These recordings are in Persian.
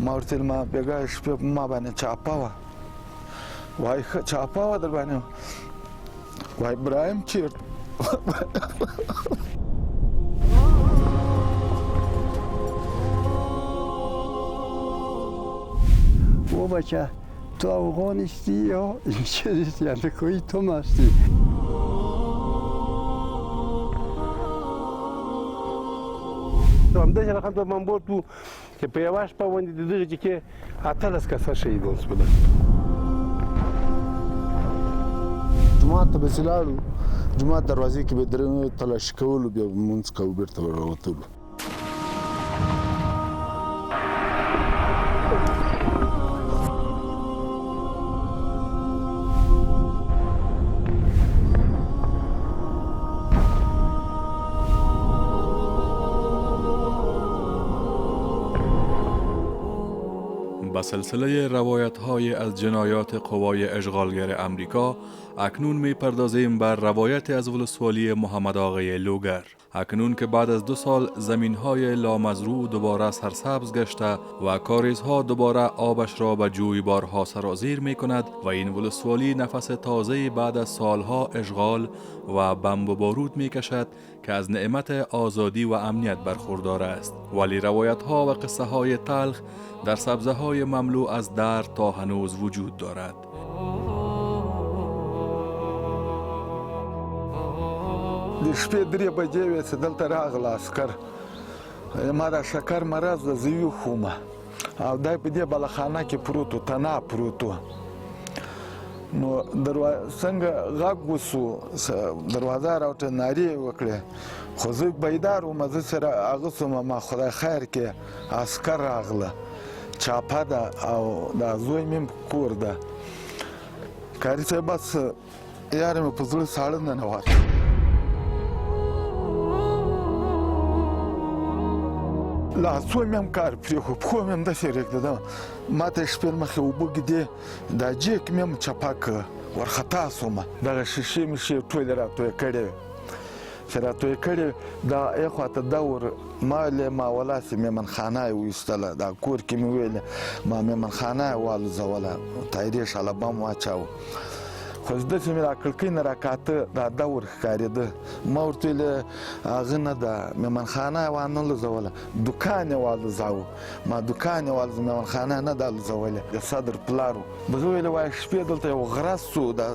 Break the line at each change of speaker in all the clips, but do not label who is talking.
ما ورته ویل ما بېګا شپې په ما باندې چاپه وه. وایي ښه چاپه وه در باندې؟ وایي ابراهیم چېرته؟
او بچه تو افغانستی یا این چیزی امریکایی تو هستی؟
همداسې رقم ته من بوت وو چې په یوه شپه باندې د دغې کې 18 کسه شهیدان شول.
جومات ته بسې لاړو، جومات دروازې کې به درې تلاشي کولو، بیا به لمونځ کوو، بېرته به راوتلو.
با سلسله روایت‌های از جنایات قوای اشغالگر امریکا اکنون می‌پردازیم بر روایت از ولسوالی محمد آقای لوگر. اکنون که بعد از 2 سال زمین‌های لامزروع دوباره سرسبز گشته و کاریزها دوباره آبش را به جویبارها سرازیر می‌کند و این ولسوالی نفس تازه بعد از سالها اشغال و بمب و بارود می‌کشد که از نعمت آزادی و امنیت برخوردار است، ولی روایت‌ها و قصه‌های تلخ در سبزه‌های مملو از درد تا هنوز وجود دارد.
د شپې 3 بجې وې چې دلته راغله عسکر. ما دا شکر مرض د زه ویښومه او دی په دې بلخانه کې پروت و، تناب پروت و. نو څنګه غږ وسو، دروازه یې راوټه نارې یې وکړې، خو زه بیدار وم، زه سره هغه سومه، ما خدای خیر کې عسکر راغله، چاپه ده او دا زوی مې کور ده. کاري صاحب بس یاره مې په زړه ساړه ننوت. لاسو مې هم کار پرېښو، پښو مې هم داسې رېږدېدم. ما ته شپې مخکې اوبه ږدې، دا جیک مې هم چپه کړه، ورخطا سومه. دغه شیشې مې ټولې راتویې کړې وې، چې راتویې کړې دا ای خواته دور ما ویلې ما ولاسې مېمنخانه یې وایستله، دا کور کې مې ویلې ما مېمنخانه یې والوځوله، تایرې شاله بم واچاوه. خو داسې مې دا کړکۍ نه راکاته دا دور ښکارېده. ما ورته ویلې هغه نه ده، مېمنخانه یې وانه لوځوله، دوکان یې والوځاوه. ما دوکان یې والوځه، مېمنخانه یې نه ده لوځولې. د صدر پلار و. زه ویلې وایي شپې دلته یو غرض سو، دا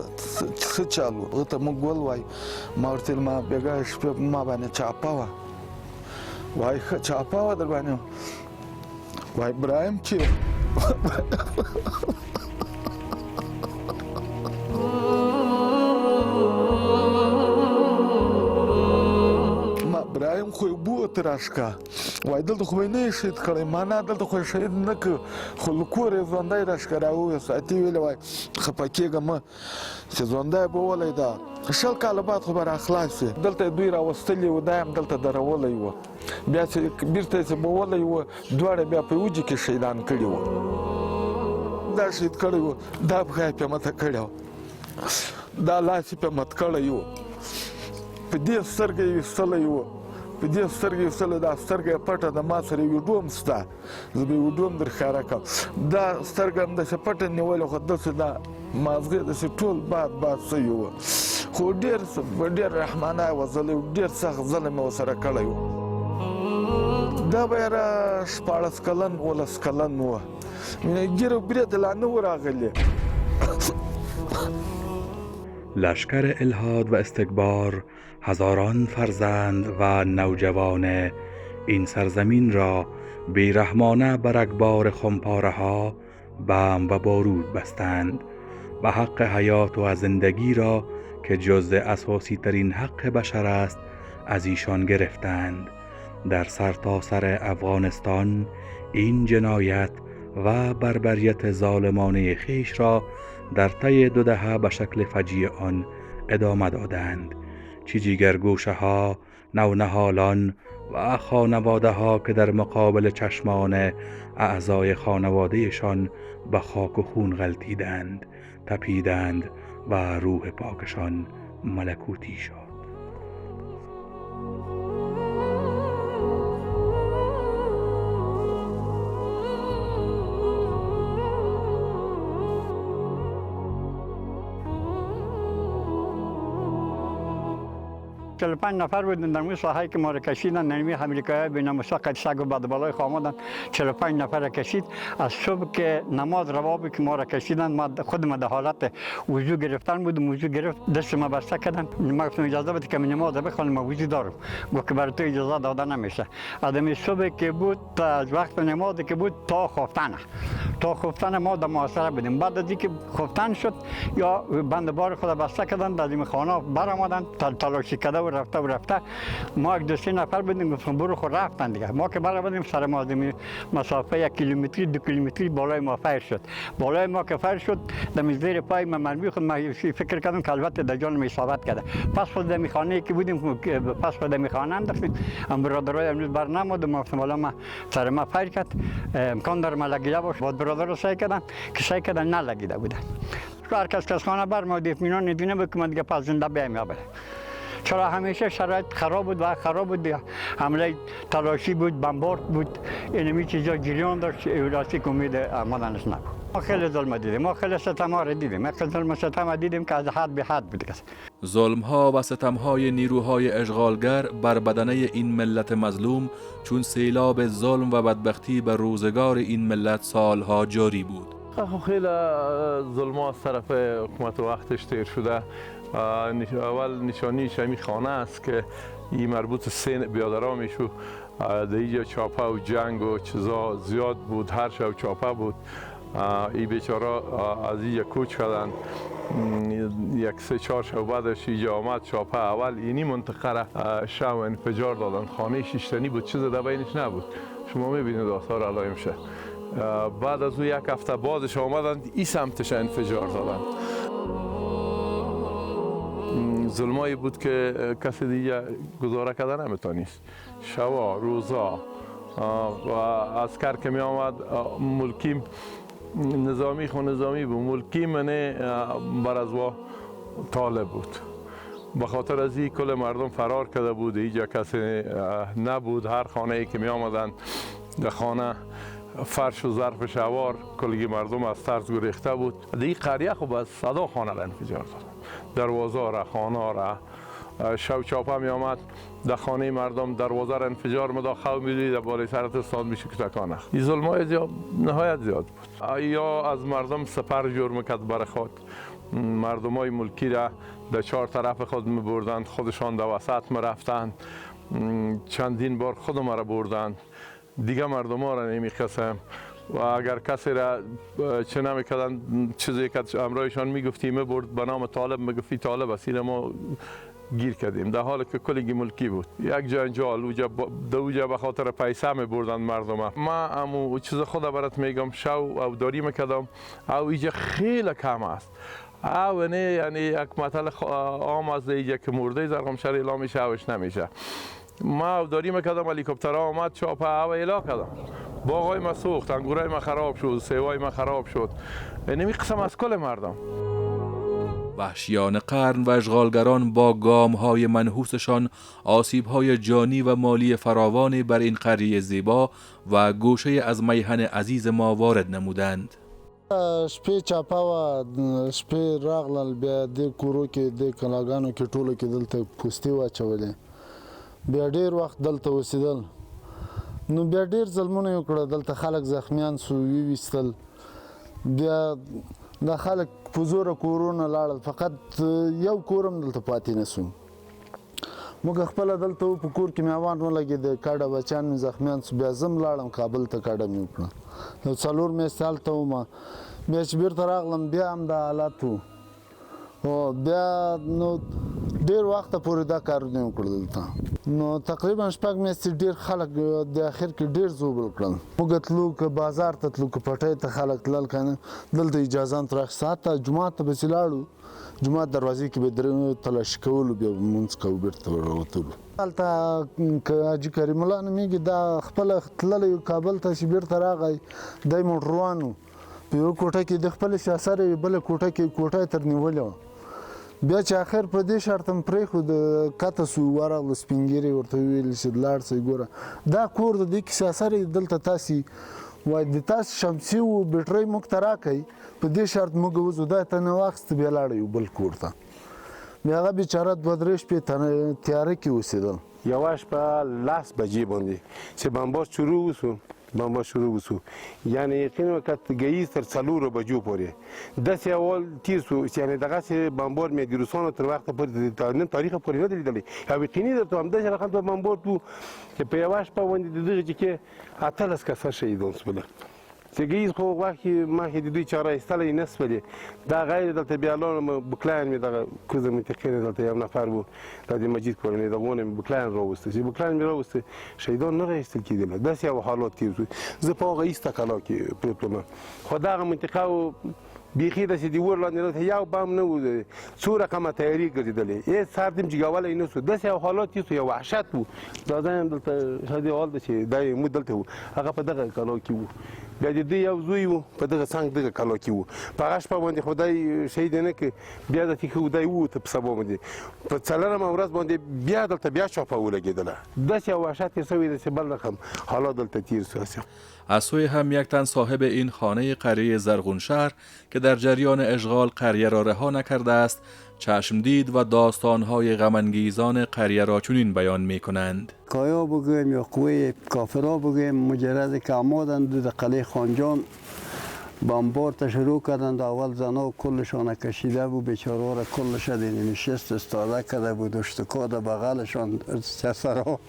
څه چل و؟ هغه ته موږ ګل وایو. ما ورته ویل ما بېګا شپې په ما باندې چاپه وه. وایي ښه چاپه وه در باندې؟ وایي ابراهیم چېرته؟ ابراهیم خو یې بوت راښکه، وایي دلته خو به یې نه یې شهید کړی. ما نه دلته خو یې شهید نه کړ، خو له کوره یې ژوندی راښکه راوویست. اتې ویلې وایي خفه کېږه مه چې ژوندی به ولی دا 20 کاله بعد خو به راخلاص شي. دلته یې دوی راوستلي وو، دا یې هم دلته درولی وو، بیا چې بېرته یې چې بولی وو، دواړه بیا په وجه کې شهیدان کړي وو. دا شهید کړی وو، دا پښه یې پې مته کړې وه، دا لاس یې پې مت کړی وو، په دې سترګه یې ویستلی وو، په دې سترګه یې ویستلی، دا سترګه یې پټه ده. ما سره ویډیو هم شته، زه به ویډیو هم در ښکاره کړم. دا سترګه هم داسې پټه نیولې، خو داسې دا مازغې داسې ټول باد سوي وو، خو ډېر رحمانه یې وځلی و، ډېر سخت ظلم یې ورسره کړی و. دا به یاره 14 کلن 19 کلن و، ګیر و برید لا نه و راغلی.
لشکر الحاد و استکبار هزاران فرزند و نوجوان این سرزمین را بیرحمانه بر اکبار خمپاره ها بم و بارود بستند و حق حیات و زندگی را که جزء اساسی ترین حق بشر است از ایشان گرفتند. در سرتاسر افغانستان این جنایت و بربریت ظالمانه خیش را در طی 2 دهه به شکل فجیع آن ادامه دادند. چه جیگرگوشه ها، نونهالان و خانواده ها که در مقابل چشمان اعضای خانوادهشان به خاک و خون غلتیدند، تپیدند و روح پاکشان ملکوتی شد.
45 نفر بودن در ساحه که ما را کشیدن. نمی امریکایی بیناموسا قدسگ و بدبالای خامدن 45 نفر کشید. از صبح که نماز روا بود که ما را کشیدن، ما خودم در حالت وضو گرفتن بودم. وضو گرفت دست ما بسته کردن. ما گفتم اجازه بده که نماز بخونم، ما وضو دارم. گفت که برای تو اجازه داده نمیشه. آدمی صبح که بود از وقت نماز که بود تا خفتن ما در محاصره بودیم. بعد از اینکه خفتن شد یا بند بار خود بسته کردن، در این خانه برآمدن، تلاشی کرده و رفته. ما یک 2-3 نفر بودیم، گفتم برو خود رفتن دیگه. ما که برآمدیم سر ما مسافه 1 کیلومتری 2 کیلومتری بالای ما فیر شد. بالای ما که فیر شد در زیر پای من مرمی خود، ما فکر کردم که البته در جان اصابت کرده. پس خود در خانه که بودیم، پس خود در خانه انداختیم. برادرای امروز برنامه ما گفتم حالا ما سر ما فیر کرد، امکان داره ما لگیده باشه. بعد برادر سعی کردن نلگیده بودن. هر کس از خانه برآمد اطمینان ندونه بود که ما دیگه پس زنده بیایم یا بله. چرا همیشه شرایط خراب بود. حمله تلاشی بود، بمبارد بود، اینمی چیزا جریان داشت. راستی که امید آمدنش نبود. ما خیلی ظلم دیدیم، ما خیلی ستم‌ها را دیدیم. ستم دیدیم که از حد به حد بود.
ظلم‌ها و ستم‌های نیروهای اشغالگر بر بدنه این ملت مظلوم چون سیلاب ظلم و بدبختی بر روزگار این ملت سالها جاری بود.
خیلی ظلم‌ها از طرف حکومت وقتش تیر شده. اول نشانیش همین خانه است که این مربوط سن بیادرامی شو. در اینجا چاپه و جنگ و چیزا زیاد بود، هر شب چاپه بود. این بیچاره از اینجا کوچ کردن. 1-3-4 شب بعدش اینجا آمد چاپه. اول اینی منطقه را شب انفجار دادن. خانه شیشتنی بود، چیز در بینش نبود. شما میبینید آثار علائم شه. بعد از او 1 هفته بعدش آمدن این سمتش انفجار دادن. ظلمایی بود که کسی دیگه گزاره کرده نمیتونست. شبا روزا و عسکر که می آمد، ملکیم نظامی بود. ملکی منه بر از وا طالب بود. به خاطر از این کل مردم فرار کرده بود. اینجا کسی نبود. هر خانه ای که می آمدن در خانه فرش و ظرف شوار کلگی مردم از ترس گریخته بود. در این قریه خب از صدا خانه را انفجار داد. دروازه را، خانه را. شب چاپه می آمد در خانه مردم، دروازه را انفجار مداخل می‌دید، در بالای سرت استاد میشه که تکانه. این ظلم‌های نهایت زیاد بود. یا از مردم سپر جور میکرد بر خود. مردمای ملکی را در 4 طرف خود می‌بردند، خودشان در وسط می‌رفتند. چندین بار خودم را بردند. دیگه مردم ها را نمی‌خواستم. و اگر کسی را چه نمی‌کردن، چیزی که امرایشان میگفتی میبرد به نام طالب، میگفتی طالب اصیل ما گیر کردیم، در حالی که کلگی ملکی بود. یک جنجال اوجا به خاطر پیسه میبردن مردم. ما امو چیز خود برات میگم، شو او داری میکردم او اینجا خیلی کم است. او نه یعنی یک مطلب عام از اینجا که مرده زرغمشهر اعلام میشه اوش نمیشه. ما داری میکردم، هلیکوپترها آمد چاپه او اعلام کردم. باغای ما سوخت، انگورای ما خراب شد، سیوای ما خراب شد. نمی قسم از کل مردم.
وحشیان قرن و اشغالگران با گام‌های منحوسشان آسیب‌های جانی و مالی فراوانی بر این قریه زیبا و گوشه از میهن عزیز ما وارد نمودند.
شپې چاپه وه، شپې راغلل، بیا دې کورو کې دې کلاګانو کې ټولو کې دلته پوستې واچولې. بیا ډېر وخت دلته اوسېدل. نو بیا ډېر ظلمونه یې وکړه. دلته خلک زخمیان سو، ویویستل. بیا دا خلک په زوره کورونه لاړل. فقط یو کور هم دلته پاتې نه سو. موږ خپله دلته و په کور کې مې اوان ولګېد، کډه بچیان مې زخمیان سو. بیا زه هم لاړم کابل ته، کډه مې وکړه. یو 4 میاشتې هلته وم. بیا چې بیرته راغلم بیا هم دا حالت و. بیا نو ډېر وخته پورې دا کارونه یې وکړل دلته. نو تقریبا 6 میاشتې ډېر خلک د اخر کې ډېر زوبل کړل. موږ تلو که بازار ته تلو که پټۍ ته خلک تلل که نه، دلته اجازه هم تر اخیسته. حتی جومات ته به چې لاړو، جومات دروازې کې به تلاشي کولو، بیا به لمونځ کوو، بېرته راوتلو. هلته که حاجي کریم الله نومېږي، دا خپله تللی کابل ته چې بېرته راغی، دی موټروان و. په یوه کوټه کې د خپلې سیاسر یې بله کوټه کې کوټه یې تر نیولې وه. بیا چې آخر په دې شرط هم پرېښود، کته سو، ورغله سپین ږیري ورته وویل چې لاړ سئ، ګوره دا کور د دې کې سیاسر یې دلته تاسې وایي د تاسې شمسي و بیټرۍ موږ ته راکئ، په دې شرط موږ وځو. دا یې ته نه واخیسته، بیا لاړی یو بل کور ته. بیا هغه بیچاره 2-3 شپې تیاره کې اوسېدل.
یوه شپه 10 بجې باندې چې بمبار شروع وسو یعنی یقین وکړه ګهیځ تر 4 بجو پورې داسې اول تیر سو چې یعنی دغسې بمبار مې د روسانو تر وخته پورې نن تاریخه پورې نه دی لیدلی او یقیني درته وایم داسې رقم ته بمبار و چې په یوه شپه باندې د دغه کې 18 کسه شهیدان شوله. چې ګهیځ خو وخت مخکې د دوی چاره ایستلی نه شولې دا غیر دلته بیا لاړم بکلاین مې دغه کوزه مې تقریر دلته یو نفر و دا د مجید کورنۍ دغونه مې بکلاین راوسته چې بکلاین مې راوسته شهیدان نه راایستل کېدل داسې یو حالات تېر شو. زه په هغه ایسته کلا کې پروت وم خو دغه منطقه بیخي داسې د اور لاندې یو بم نه و څو رقمه تیاري ګرځېدلې هېڅ سر دې جګولی نه شو داسې یو حالات تېر شو یو وحشت و. دا ځای هم دلته شاید حال ده چې دا موږ دلته و هغه په دغه کلا کې و بیا د دوی یو زوی و په دغه څنګ دغه کلا کې و په هغه شپه باندې خدای شهید نه کړي بیا د تیښې دی ووته په سبا باندې په 4مه ورځ باندې بیا دلته بیا چاپه ولګېدله داسې یو وحشت تېر شوی ده چې بل رقم حالات دلته تېر شو.
از سوی هم یک تن صاحب این خانه قریه زرغونشهر که در جریان اشغال قریه را رها نکرده است چشم دید و داستانهای غمانگیزان قریه را چنین بیان می کنند.
کایا بگویم یا قوه کافرها بگویم مجرد که آمدند در قلعه خانجان بمبار تا شروع کردند اول زنا کلشان کشیده بود بیچاره را کلش نشست استاده کرده بود اشتکا در بغلشان سرها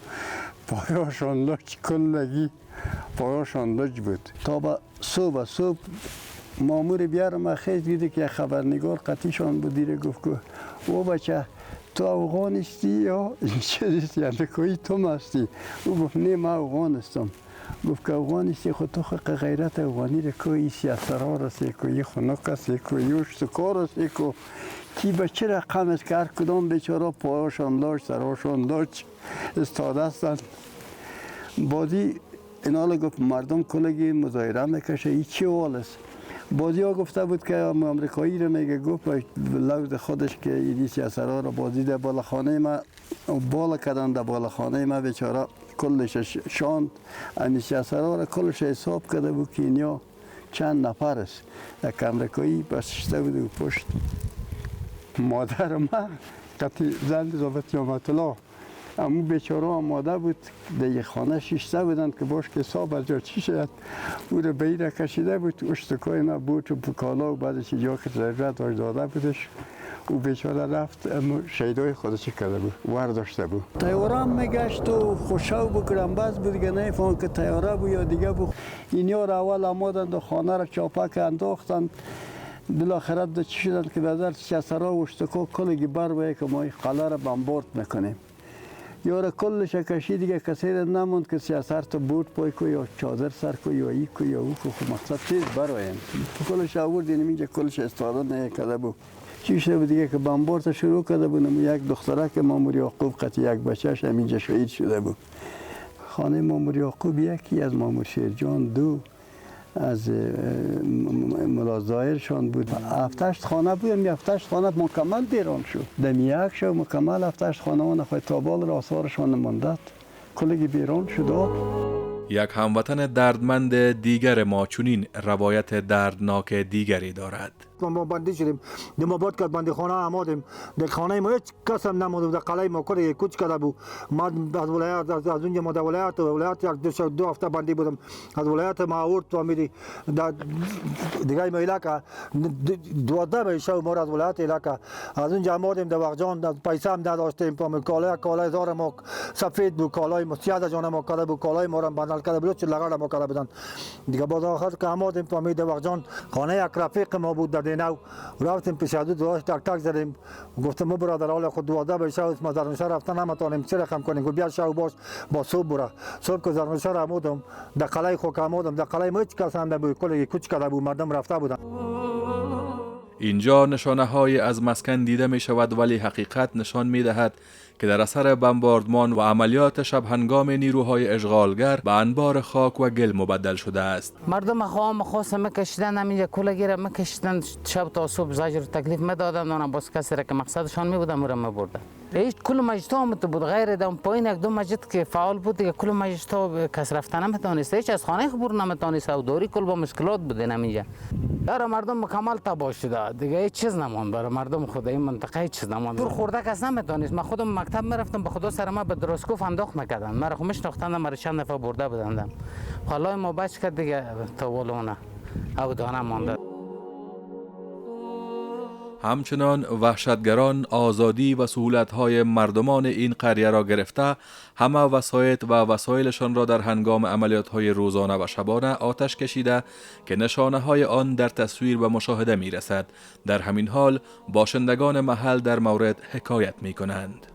پایاشان لچ کلگی پایاشان لچ بود تا به صبح مامور بیارم خیلی دیده که خبرنگار قطیشان بود دیره گفت که او بچه تو افغانستی یا چیزی یعنی کوی تو هستی او گفت نه من افغانستم گفت که افغانستی خود تو حق غیرت افغانی را کوی سیاسرها رسی کوی خنک رسی کوی اشتکار رسی کو کی بچه رقم است که هر کدام بیچاره پایاشان لاش سرهاشان لاش استاده هستند. بازی اینا گفت مردم کلگی مظاهره میکشه ای چی حال است. بازی ها گفته بود که امریکایی رو میگه گفت لوز خودش که این سیاسرها رو بازی در بالاخانه ما بالا کردن در بالاخانه ما بیچاره کلش شاند این سیاسرها رو کلش حساب کرده بود که اینیا چند نفر است. یک امریکایی بسشته بود و پشت مادر ما قطعی زند ضابط نعمت الله اما بیچاره آماده بود در یک خانه شیشته بودند که باش که حساب از جا چی شد او رو بیره کشیده بود اشتکای اینا بود و پکالا و بعدش جا که ضرورت داشت داده بودش او بیچاره رفت اما شهیدای خودش کرده بود ورداشته بود. تیاره هم میگشت و خوشاو بود گرنباز بود دیگه نمیفهم که تیاره بود یا دیگه بود. اینیا رو اول آمدند و خانه را چاپک انداختند بالاخره چی شدند که نظر سیاسرها و اشتکا کلگی بر باید که ما این قلعه را بمبارد میکنیم. یاره کلش کشی دیگه کسی را نموند که سیاسر تو بود پای کو یا چادر سر کو یا ای کو یا او کو مقصد تیز برایم کلش آورد اینجا کلش استفاده نکرده بود. چی شده بود دیگه که بمبارد شروع کرده بود یک دختره که مامور یعقوب قطعی یک بچهش همینجا شهید شده بود. خانه مامور یعقوب یکی از مامور شیرجان دو از ملا ظاهرشان بود. 7-8 خانه بود می 7-8 خانه مکمل بیران شد. دمی یک شو مکمل 7-8 خانه و نخواه تابال را آثارشان نماندد کلگی بیران شد.
یک هموطن دردمند دیگر ما چنین روایت دردناک دیگری دارد.
ما بندی شدیم دماباد کرد بندی خانه آمدیم در خانه ما هیچ کس هم نموند در قلعه ما کلی کوچ کرده بود. ما از ولایت از اونجا ما در ولایت یک دو هفته بندی بودم از ولایت ما آورد تو امیدی دیگه ما علاقه 12 به شب ما از ولایت علاقه از اونجا آمدیم در وقجان پیسه هم نداشتیم پام کالای زار ما سفید بود کالای ما سیاه جان ما کرده بود کالای ما را بندل کرده بود چه لگا ما کرده بودن دیگه باز آخر که آمدیم تو امید وقجان خانه یک رفیق ما بود در نو رفتیم پیش از دو تک تک زدیم گفتم ما برادر حال خود 12 به شب ما زرنشهر رفتن نمیتونیم چه رقم کنیم گفت بیا شب باش با صبح برا صبح که زرنشهر آمدم در قلعه خوک آمدم در قلعه ما هیچ کس هم نبود کلی کوچ کرده بود مردم رفته بودن.
اینجا نشانه های از مسکن دیده می شود ولی حقیقت نشان می دهد که در اثر بمباردمان و عملیات شب هنگام نیروهای اشغالگر به انبار خاک و گل مبدل شده است.
مردم خواهم خواست میکشیدن همینجا کلگی را میکشیدن شب تا صبح زجر تکلیف میدادن و باز کسی را که مقصدشان میبودن را میبردن. هیچ کل مجلس ها بود غیر دم پایین یک دو مسجد که فعال بود که کل مجلس ها کس رفتن نمیتونست هیچ از خانه خبر نمیتونست و دوری کل با مشکلات بود همینجا. در مردم مکمل تباه شده دیگه هیچ چیز نماند برای مردم خود این منطقه، هیچ چیز نماند. دور خورده کس نمیتونست. من خودم مکتب میرفتم، به خدا سر ما به دراسکوف انداخت میکردن، مرا خو میشناختن، مرا چند نفر برده بودند. حالا ما بچ کرد دیگه توالونه او دانه مانده.
همچنان وحشتگران آزادی و سهولت‌های مردمان این قریه را گرفته، همه وسایط و وسایلشان را در هنگام عملیات‌های روزانه و شبانه آتش کشیده که نشانه‌های آن در تصویر به مشاهده می‌رسد. در همین حال باشندگان محل در مورد حکایت می‌کنند.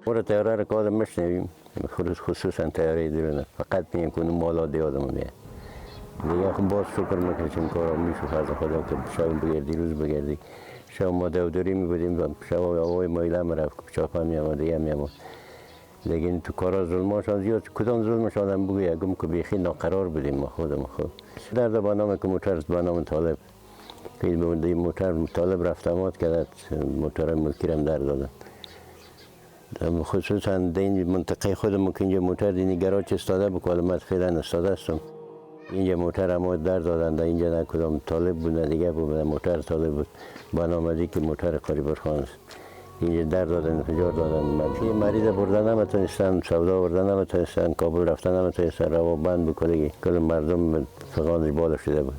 ما تیاره را کادم میشنویم، خصوصا تیاره درونه، فقط میگیم که مالات دیادمون دیگه خب باز شکر میکنیم کارا میشه از خدا که شب بگردی روز بگردی. شب ما دودوری میبودیم، شب آوای مایله مرفت چاپا میامد دیگه میامد. لیکن تو کارا ظلماشان زیاد، کدام ظلمشان هم بگو یکم که بیخی ناقرار بودیم ما خودم خود. در برنامه که موتر برنامه طالب که به موتر طالب رفت آمد کرد، موتر ملکی رم در دادن. خصوصا در این منطقه خودمون که اینجا موتر دینی گراج استاده بکنم، من فعلا استاده هستم. اینجا موتر ما در دادن، اینجا نه کدام طالب بود نه دیگه بود، موتر طالب بود. برنامه‌ای که موتر قریبر خان است. اینجا در دادن، انفجار دادن. مریض بردن نمیتونستن، سودا بردن نمیتونستن، کابل رفتن نمیتونستن، روا بند بکنه. کل مردم فقانش بالا شده بود.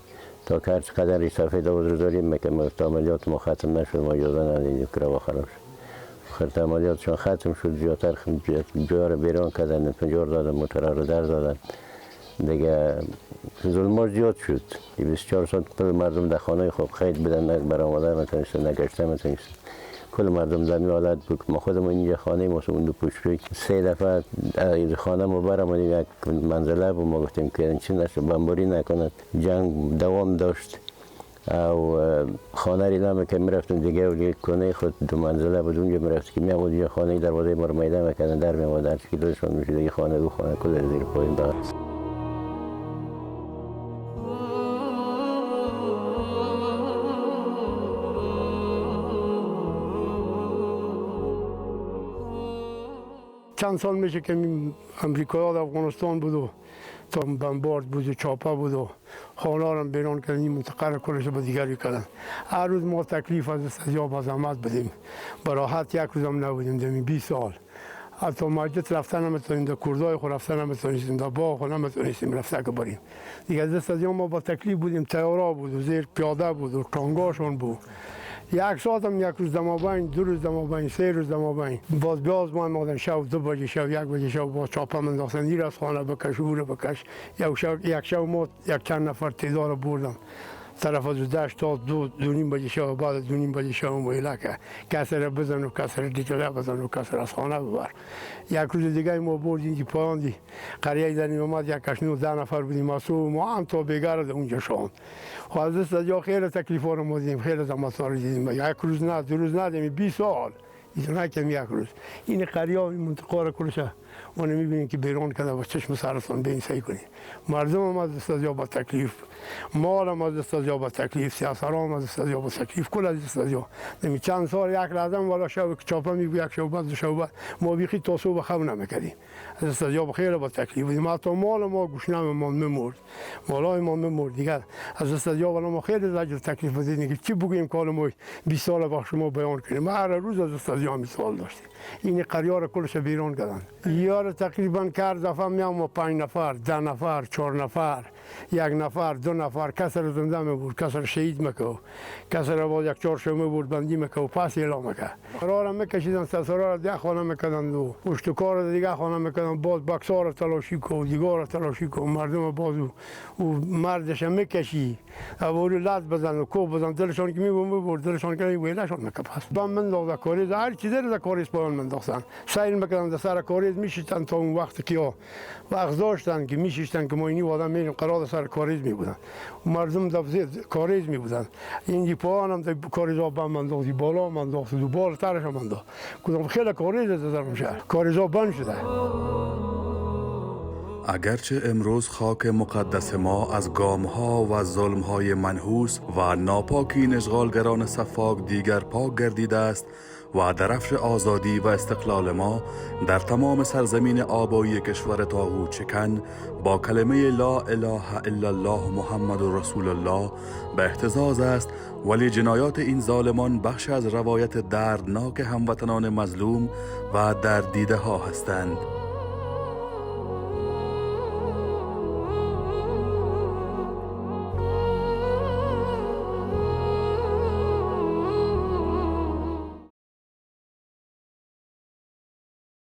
تا که هر چقدر سفید آورد داریم که تا عملیات ما ختم نشد، ما اجازه ندادیم که روا خراب شد. آخر عملیاتشان ختم شد، زیادتر جا را بیرون کردن، انفجار دادن، موتر رو در دادن. دیگه ظلمات زیاد شد. 24 ساعت کل مردم در خانه خوب خید بدن، نه برآمدن نتونستن، نه گشته نتونستن. کل مردم در این حالت بود. ما خودمون اینجا خانه ما اون پشتوی 3 دفعه خانه ما برآمدیم، یک منزله بود. ما گفتیم که چی نشه، بمباری نکند. جنگ دوام داشت. او خانه ریدم که میرفتیم دیگه و کنه خود 2 منزله بود، اونجا میرفت که میامد یه خانه دروازه ما رو میده میکردن، در میامد هر چی دلشون میشد دیگه خانه دو خانه کل زیر پایین داشت.
چند سال میشه که امریکا در افغانستان بود و تا بمبارد بود و چاپه بود و خانه را بیرون کردن، این منطقه را کلش به دیگری کردن. هر روز ما تکلیف از استجاب از زحمت بدیم، براحت یک روز هم نبودیم در 20 سال. حتی مسجد رفتن نمیتونیم، در کردای خود رفتن نمیتونیم، در باغ خود نمیتونیم رفته که بریم. دیگه از استجاب ما با تکلیف بودیم، تیارا بود و زیر پیاده بود و تانگاشون بود. یک ساعت هم یک روز دمابین، 2 روز دمابین، 3 روز دمابین. باز بیاز ما مادن شب 2 بجه شب 1 بجه شب باز چاپه من داختن، این از خانه بکش او رو بکش. یک شب ما یک چند نفر تعداد بردم طرف از دشت تا 2 بجه شب، بعد 2 بجه شب مویله که کسی را بزن و کسی را دیگه بزن و کسی را از خانه ببر. یک روز دیگه ما بردیم که پایان قریه در این اومد، یک 8-9 نفر بودیم ما هم تا بیگرد اونجا شاند. خواهد است جا خیلی تکلیف ها رو ما دیدیم، خیلی زحمت ها رو دیدیم. یک روز نه 2 روز نه، 20 سال اینجا نکم یک روز. این قریه این منطقه را کلش ما نمیبینیم که بیرون کنه و چشم سرستان بین سعی کنیم. مردم هم از استجاب با تکلیف، مال هم از استجاب با تکلیف، سیاسران هم از استجاب با تکلیف، کل از استجاب. نمی چند سال یک لحظه والا شب چاپه میگو یک شب بعد 2 شب بعد ما بیخی تا صبح خواب نمیکردیم. از استجاب خیلی با تکلیف بودیم. حتی مال ما گوشنم ما میمرد، مالای ما میمرد دیگه. از استجاب ما خیلی زجر تکلیف بودیم که چی بگیم کار ما 20 سال با شما بیان کنیم. ما هر روز از استجاب مثال داشتیم. این قریه را کلش بیرون کردن. یار تقریبا کرد دفعه میام 5 نفر، 10 نفر، 4 نفر، 1 نفر، 2 نفر، کسی را زنده میبرد، کسی را شهید میکرد، کسی را با 1 چهارشنبه میبرد بندی میکرد و پس اعلام میکرد. راه را میکشیدن، سسرا را دیگه خانه میکردن و پشتکار را دیگه خانه میکردن، باز بکسا را تلاشی کو، دیگه را تلاشی کو، مردم باز و مردش میکشی، اول لات بزن و کوب بزن، دلشان که میبرد، دلشان که ویلاشون میکرد. پس بام من داده کاری، هر چیزی را کاری پایان من داشتن. سعی میکردن در سر کاری میشیدن تا اون وقت که وقت داشتن که میشیدن که ما اینی آدم میریم قرار سر کاریز می بودن. مردم در کاریز می بودن. این پایان هم در کاریزا بند من داشتی، بالا من داشت، دو بال ترش من داشت. کدام خیلی کاریز در شهر، کاریزا بند شده.
اگرچه امروز خاک مقدس ما از گامها و ظلمهای منحوس و ناپاکی این اشغالگران صفاک دیگر پاک گردیده است و درفش آزادی و استقلال ما در تمام سرزمین آبایی کشور طاغوت شکن با کلمه لا اله الا الله محمد رسول الله به اهتزاز است، ولی جنایات این ظالمان بخش از روایت دردناک هموطنان مظلوم و در دیده ها هستند.